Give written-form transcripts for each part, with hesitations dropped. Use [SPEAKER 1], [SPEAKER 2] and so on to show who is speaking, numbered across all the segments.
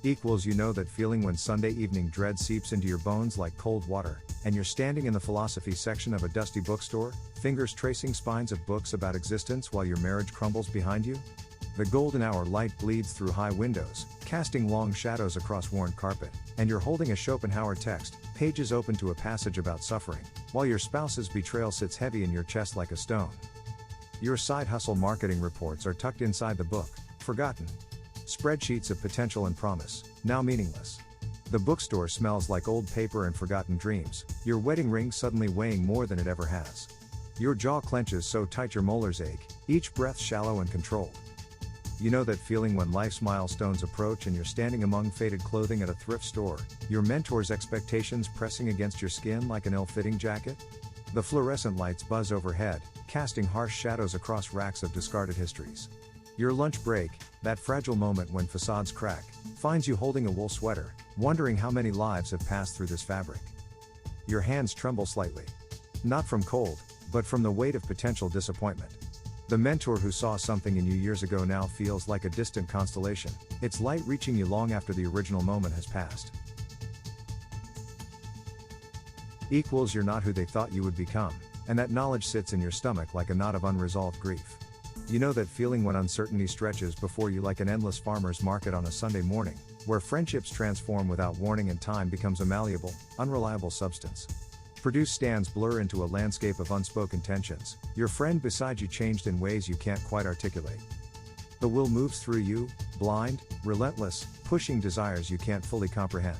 [SPEAKER 1] Equals you know that feeling when Sunday evening dread seeps into your bones like cold water, and you're standing in the philosophy section of a dusty bookstore, fingers tracing spines of books about existence while your marriage crumbles behind you? The golden hour light bleeds through high windows, casting long shadows across worn carpet, and you're holding a Schopenhauer text, pages open to a passage about suffering, while your spouse's betrayal sits heavy in your chest like a stone. Your side hustle marketing reports are tucked inside the book, forgotten. Spreadsheets of potential and promise, now meaningless. The bookstore smells like old paper and forgotten dreams, your wedding ring suddenly weighing more than it ever has. Your jaw clenches so tight your molars ache, each breath shallow and controlled. You know that feeling when life's milestones approach and you're standing among faded clothing at a thrift store, your mentor's expectations pressing against your skin like an ill-fitting jacket? The fluorescent lights buzz overhead, casting harsh shadows across racks of discarded histories. Your lunch break, that fragile moment when facades crack, finds you holding a wool sweater, wondering how many lives have passed through this fabric. Your hands tremble slightly. Not from cold, but from the weight of potential disappointment. The mentor who saw something in you years ago now feels like a distant constellation, its light reaching you long after the original moment has passed. Equals you're not who they thought you would become, and that knowledge sits in your stomach like a knot of unresolved grief. You know that feeling when uncertainty stretches before you like an endless farmer's market on a Sunday morning, where friendships transform without warning and time becomes a malleable, unreliable substance. Produce stands blur into a landscape of unspoken tensions, your friend beside you changed in ways you can't quite articulate. The will moves through you, blind, relentless, pushing desires you can't fully comprehend.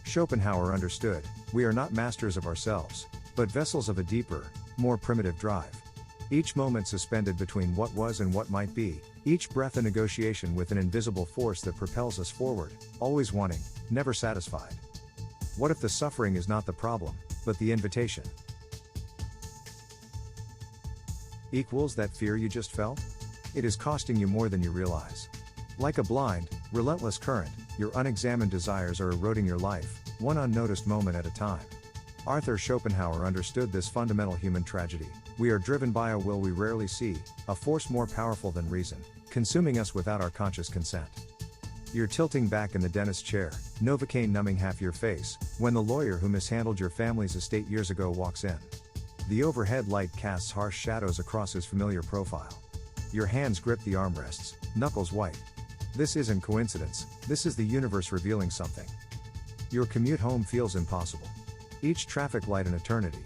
[SPEAKER 1] Schopenhauer understood, we are not masters of ourselves, but vessels of a deeper, more primitive drive. Each moment suspended between what was and what might be, each breath a negotiation with an invisible force that propels us forward, always wanting, never satisfied. What if the suffering is not the problem, but the invitation? Equals that fear you just felt? It is costing you more than you realize. Like a blind, relentless current, your unexamined desires are eroding your life, one unnoticed moment at a time. Arthur Schopenhauer understood this fundamental human tragedy. We are driven by a will we rarely see, a force more powerful than reason, consuming us without our conscious consent. You're tilting back in the dentist's chair, Novocaine numbing half your face, when the lawyer who mishandled your family's estate years ago walks in. The overhead light casts harsh shadows across his familiar profile. Your hands grip the armrests, knuckles white. This isn't coincidence, this is the universe revealing something. Your commute home feels impossible. Each traffic light an eternity.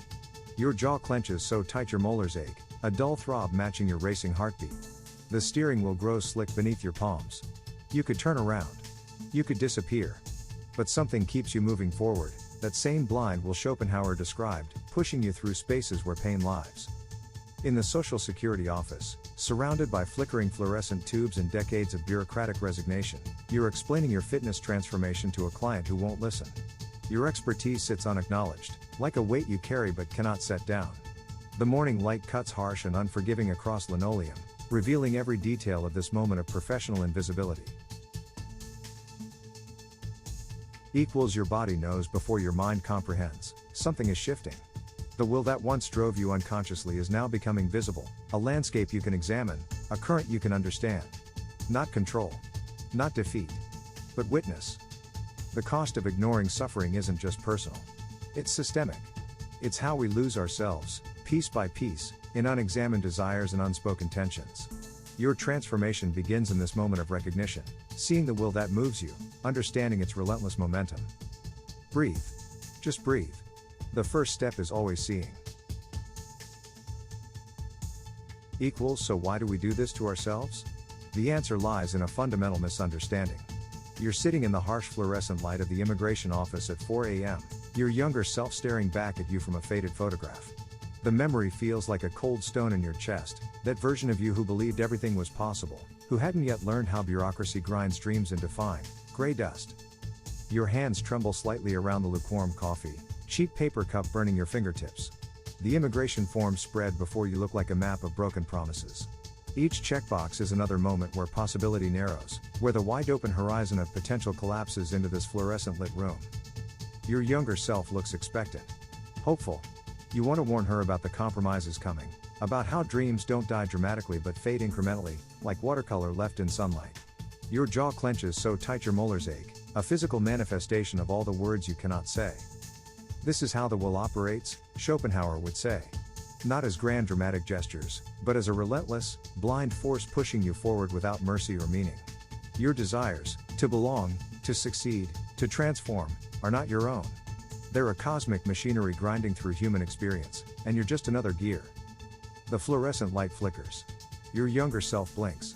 [SPEAKER 1] Your jaw clenches so tight your molars ache, a dull throb matching your racing heartbeat. The steering wheel grows slick beneath your palms. You could turn around. You could disappear. But something keeps you moving forward, that same blind will Schopenhauer described, pushing you through spaces where pain lives. In the Social Security office, surrounded by flickering fluorescent tubes and decades of bureaucratic resignation, you're explaining your fitness transformation to a client who won't listen. Your expertise sits unacknowledged, like a weight you carry but cannot set down. The morning light cuts harsh and unforgiving across linoleum, revealing every detail of this moment of professional invisibility. Equals your body knows before your mind comprehends, something is shifting. The will that once drove you unconsciously is now becoming visible, a landscape you can examine, a current you can understand. Not control. Not defeat. But witness. The cost of ignoring suffering isn't just personal. It's systemic. It's how we lose ourselves, piece by piece, in unexamined desires and unspoken tensions. Your transformation begins in this moment of recognition, seeing the will that moves you, understanding its relentless momentum. Breathe. Just breathe. The first step is always seeing. Equals so why do we do this to ourselves? The answer lies in a fundamental misunderstanding. You're sitting in the harsh fluorescent light of the immigration office at 4 a.m., your younger self staring back at you from a faded photograph. The memory feels like a cold stone in your chest, that version of you who believed everything was possible, who hadn't yet learned how bureaucracy grinds dreams into fine, gray dust. Your hands tremble slightly around the lukewarm coffee, cheap paper cup burning your fingertips. The immigration forms spread before you look like a map of broken promises. Each checkbox is another moment where possibility narrows, where the wide-open horizon of potential collapses into this fluorescent-lit room. Your younger self looks expectant. Hopeful. You want to warn her about the compromises coming, about how dreams don't die dramatically but fade incrementally, like watercolor left in sunlight. Your jaw clenches so tight your molars ache, a physical manifestation of all the words you cannot say. This is how the will operates, Schopenhauer would say. Not as grand dramatic gestures, but as a relentless, blind force pushing you forward without mercy or meaning. Your desires, to belong, to succeed, to transform, are not your own. They're a cosmic machinery grinding through human experience, and you're just another gear. The fluorescent light flickers. Your younger self blinks.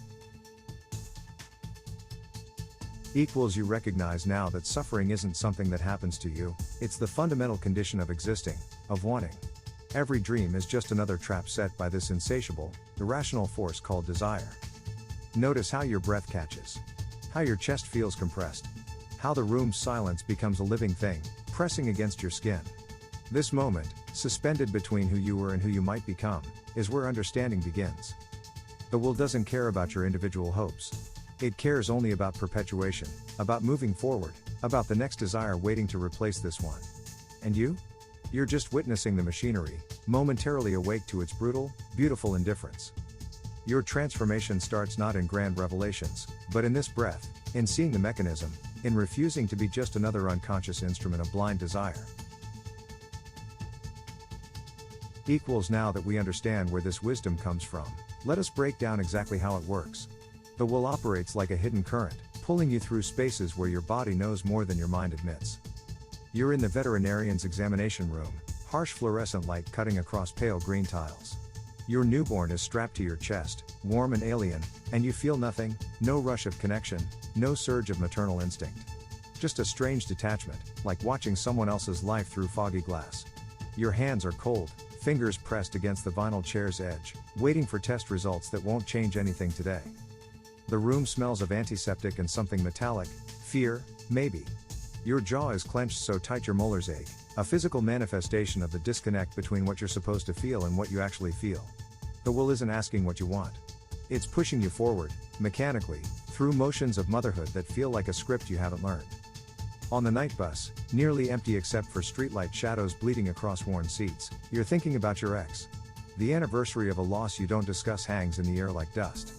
[SPEAKER 1] You recognize now that suffering isn't something that happens to you, it's the fundamental condition of existing, of wanting. Every dream is just another trap set by this insatiable, irrational force called desire. Notice how your breath catches. How your chest feels compressed. How the room's silence becomes a living thing, pressing against your skin. This moment, suspended between who you were and who you might become, is where understanding begins. The will doesn't care about your individual hopes. It cares only about perpetuation, about moving forward, about the next desire waiting to replace this one. And you? You're just witnessing the machinery, momentarily awake to its brutal, beautiful indifference. Your transformation starts not in grand revelations, but in this breath, in seeing the mechanism, in refusing to be just another unconscious instrument of blind desire. Now that we understand where this wisdom comes from, let us break down exactly how it works. The will operates like a hidden current, pulling you through spaces where your body knows more than your mind admits. You're in the veterinarian's examination room, harsh fluorescent light cutting across pale green tiles. Your newborn is strapped to your chest, warm and alien, and you feel nothing, no rush of connection, no surge of maternal instinct. Just a strange detachment, like watching someone else's life through foggy glass. Your hands are cold, fingers pressed against the vinyl chair's edge, waiting for test results that won't change anything today. The room smells of antiseptic and something metallic, fear, maybe. Your jaw is clenched so tight your molars ache, a physical manifestation of the disconnect between what you're supposed to feel and what you actually feel. The will isn't asking what you want. It's pushing you forward, mechanically, through motions of motherhood that feel like a script you haven't learned. On the night bus, nearly empty except for streetlight shadows bleeding across worn seats, you're thinking about your ex. The anniversary of a loss you don't discuss hangs in the air like dust.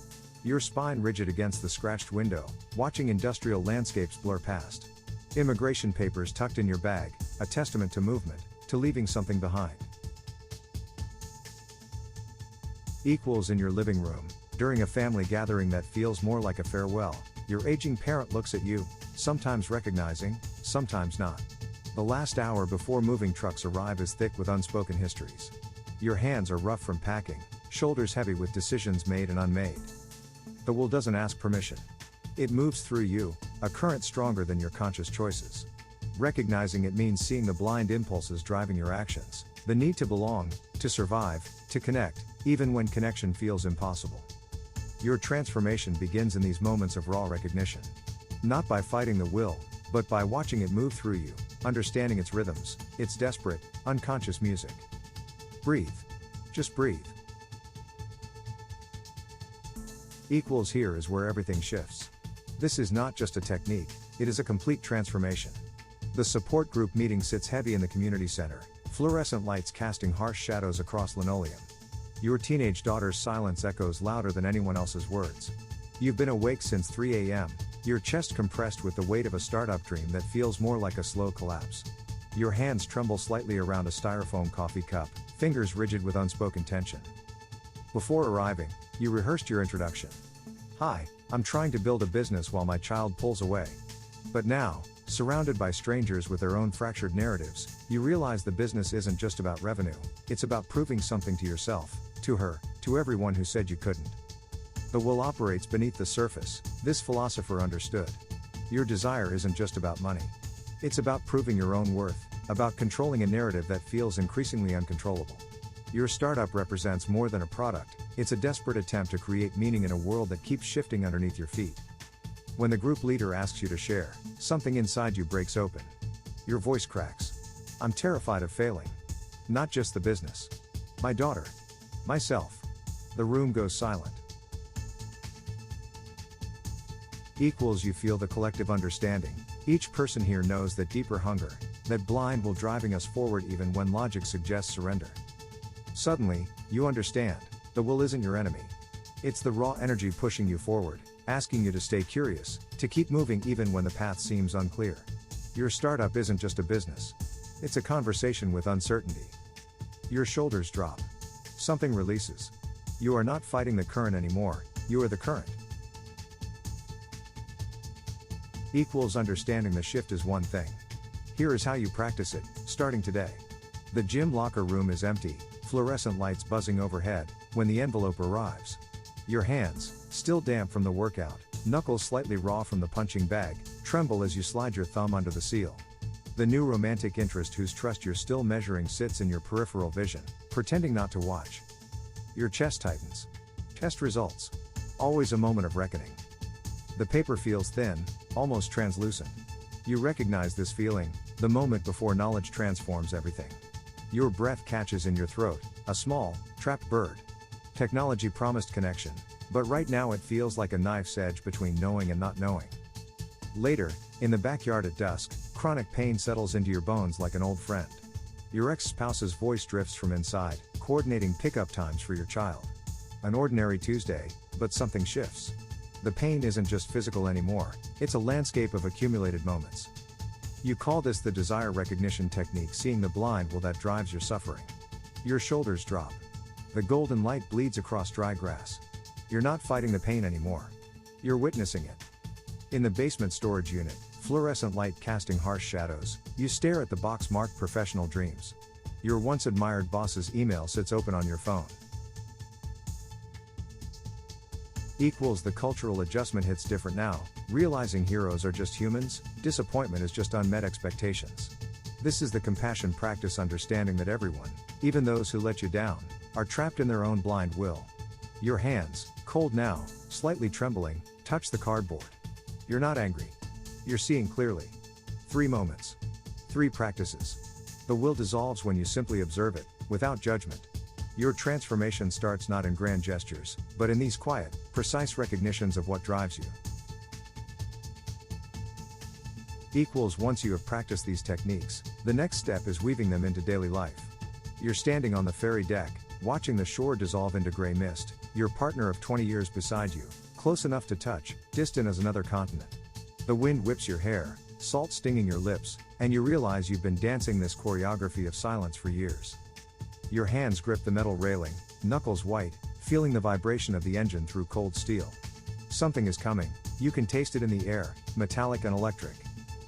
[SPEAKER 1] Your spine rigid against the scratched window, watching industrial landscapes blur past. Immigration papers tucked in your bag, a testament to movement, to leaving something behind. In your living room, during a family gathering that feels more like a farewell, your aging parent looks at you, sometimes recognizing, sometimes not. The last hour before moving trucks arrive is thick with unspoken histories. Your hands are rough from packing, shoulders heavy with decisions made and unmade. The will doesn't ask permission. It moves through you, a current stronger than your conscious choices. Recognizing it means seeing the blind impulses driving your actions, the need to belong, to survive, to connect, even when connection feels impossible. Your transformation begins in these moments of raw recognition. Not by fighting the will, but by watching it move through you, understanding its rhythms, its desperate, unconscious music. Breathe. Just breathe. Here is where everything shifts. This is not just a technique, it is a complete transformation. The support group meeting sits heavy in the community center, fluorescent lights casting harsh shadows across linoleum. Your teenage daughter's silence echoes louder than anyone else's words. You've been awake since 3 a.m., your chest compressed with the weight of a startup dream that feels more like a slow collapse. Your hands tremble slightly around a styrofoam coffee cup, fingers rigid with unspoken tension. Before arriving, you rehearsed your introduction. Hi, I'm trying to build a business while my child pulls away. But now, surrounded by strangers with their own fractured narratives, you realize the business isn't just about revenue, it's about proving something to yourself, to her, to everyone who said you couldn't. The will operates beneath the surface, this philosopher understood. Your desire isn't just about money. It's about proving your own worth, about controlling a narrative that feels increasingly uncontrollable. Your startup represents more than a product, it's a desperate attempt to create meaning in a world that keeps shifting underneath your feet. When the group leader asks you to share, something inside you breaks open. Your voice cracks. I'm terrified of failing. Not just the business. My daughter. Myself. The room goes silent. You feel the collective understanding. Each person here knows that deeper hunger, that blind will driving us forward even when logic suggests surrender. Suddenly, you understand, the will isn't your enemy. It's the raw energy pushing you forward, asking you to stay curious, to keep moving even when the path seems unclear. Your startup isn't just a business. It's a conversation with uncertainty. Your shoulders drop. Something releases. You are not fighting the current anymore, you are the current. Equals understanding the shift is one thing. Here is how you practice it, starting today. The gym locker room is empty, fluorescent lights buzzing overhead, when the envelope arrives. Your hands, still damp from the workout, knuckles slightly raw from the punching bag, tremble as you slide your thumb under the seal. The new romantic interest whose trust you're still measuring sits in your peripheral vision, pretending not to watch. Your chest tightens. Test results. Always a moment of reckoning. The paper feels thin, almost translucent. You recognize this feeling, the moment before knowledge transforms everything. Your breath catches in your throat, a small, trapped bird. Technology promised connection, but right now it feels like a knife's edge between knowing and not knowing. Later, in the backyard at dusk, chronic pain settles into your bones like an old friend. Your ex-spouse's voice drifts from inside, coordinating pickup times for your child. An ordinary Tuesday, but something shifts. The pain isn't just physical anymore, it's a landscape of accumulated moments. You call this the desire recognition technique, seeing the blind well that drives your suffering. Your shoulders drop. The golden light bleeds across dry grass. You're not fighting the pain anymore. You're witnessing it. In the basement storage unit, fluorescent light casting harsh shadows, you stare at the box marked professional dreams. Your once admired boss's email sits open on your phone. Equals the cultural adjustment hits different now, realizing heroes are just humans, disappointment is just unmet expectations. This is the compassion practice, understanding that everyone, even those who let you down, are trapped in their own blind will. Your hands, cold now, slightly trembling, touch the cardboard. You're not angry. You're seeing clearly. 3 moments. 3 practices. The will dissolves when you simply observe it, without judgment. Your transformation starts not in grand gestures, but in these quiet, precise recognitions of what drives you. Equals once you have practiced these techniques, the next step is weaving them into daily life. You're standing on the ferry deck, watching the shore dissolve into gray mist, your partner of 20 years beside you, close enough to touch, distant as another continent. The wind whips your hair, salt stinging your lips, and you realize you've been dancing this choreography of silence for years. Your hands grip the metal railing, knuckles white, feeling the vibration of the engine through cold steel. Something is coming, you can taste it in the air, metallic and electric.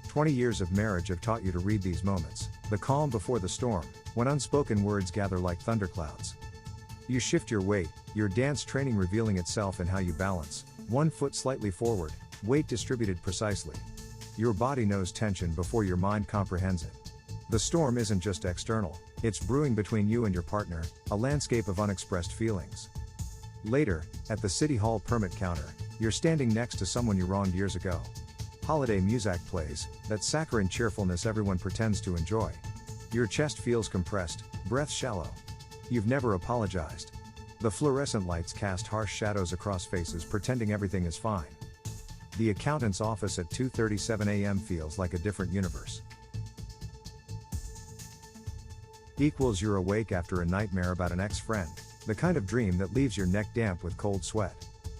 [SPEAKER 1] 20 years of marriage have taught you to read these moments, the calm before the storm, when unspoken words gather like thunderclouds. You shift your weight, your dance training revealing itself in how you balance, 1 foot slightly forward, weight distributed precisely. Your body knows tension before your mind comprehends it. The storm isn't just external, it's brewing between you and your partner, a landscape of unexpressed feelings. Later, at the City Hall permit counter, you're standing next to someone you wronged years ago. Holiday music plays, that saccharine cheerfulness everyone pretends to enjoy. Your chest feels compressed, breath shallow. You've never apologized. The fluorescent lights cast harsh shadows across faces, pretending everything is fine. The accountant's office at 2:37 a.m. feels like a different universe. Equals you're awake after a nightmare about an ex-friend, the kind of dream that leaves your neck damp with cold sweat.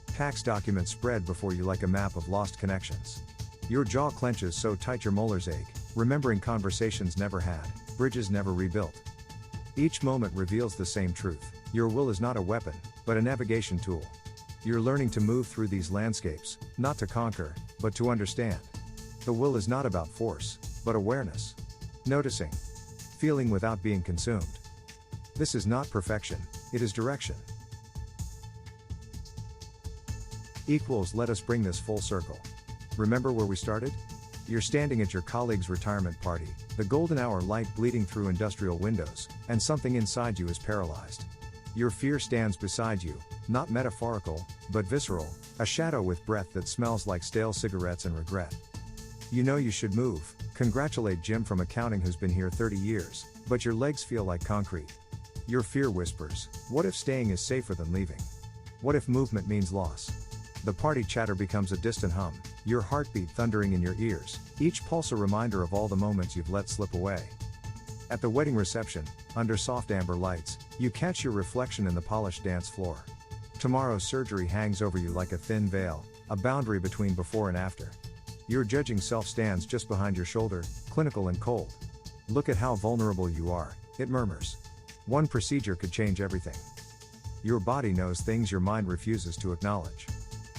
[SPEAKER 1] Tax documents spread before you like a map of lost connections. Your jaw clenches so tight your molars ache, remembering conversations never had, bridges never rebuilt. Each moment reveals the same truth: your will is not a weapon, but a navigation tool. You're learning to move through these landscapes, not to conquer, but to understand. The will is not about force, but awareness. Noticing. Feeling without being consumed. This is not perfection, it is direction. Equals let us bring this full circle. Remember where we started? You're standing at your colleague's retirement party, the golden hour light bleeding through industrial windows, and something inside you is paralyzed. Your fear stands beside you, not metaphorical, but visceral, a shadow with breath that smells like stale cigarettes and regret. You know you should move, congratulate Jim from accounting who's been here 30 years, but your legs feel like concrete. Your fear whispers, what if staying is safer than leaving? What if movement means loss? The party chatter becomes a distant hum, your heartbeat thundering in your ears, each pulse a reminder of all the moments you've let slip away. At the wedding reception, under soft amber lights, you catch your reflection in the polished dance floor. Tomorrow's surgery hangs over you like a thin veil, a boundary between before and after. Your judging self stands just behind your shoulder, clinical and cold. Look at how vulnerable you are, it murmurs. One procedure could change everything. Your body knows things your mind refuses to acknowledge.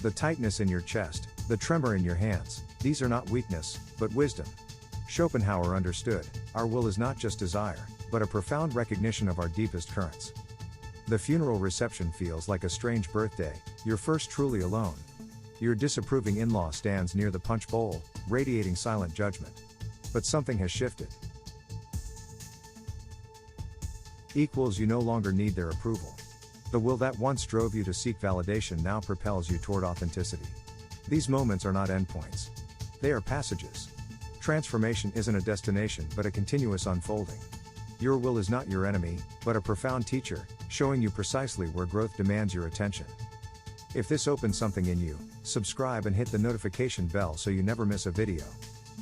[SPEAKER 1] The tightness in your chest, the tremor in your hands, these are not weakness, but wisdom. Schopenhauer understood, our will is not just desire, but a profound recognition of our deepest currents. The funeral reception feels like a strange birthday, you're first truly alone. Your disapproving in-law stands near the punch bowl, radiating silent judgment. But something has shifted. You no longer need their approval. The will that once drove you to seek validation now propels you toward authenticity. These moments are not endpoints. They are passages. Transformation isn't a destination but a continuous unfolding. Your will is not your enemy, but a profound teacher, showing you precisely where growth demands your attention. If this opens something in you, subscribe and hit the notification bell so you never miss a video.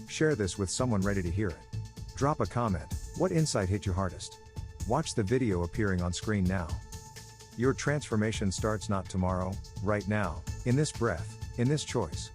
[SPEAKER 1] Share this with someone ready to hear it. Drop a comment, what insight hit you hardest? Watch the video appearing on screen now. Your transformation starts not tomorrow, right now, in this breath, in this choice.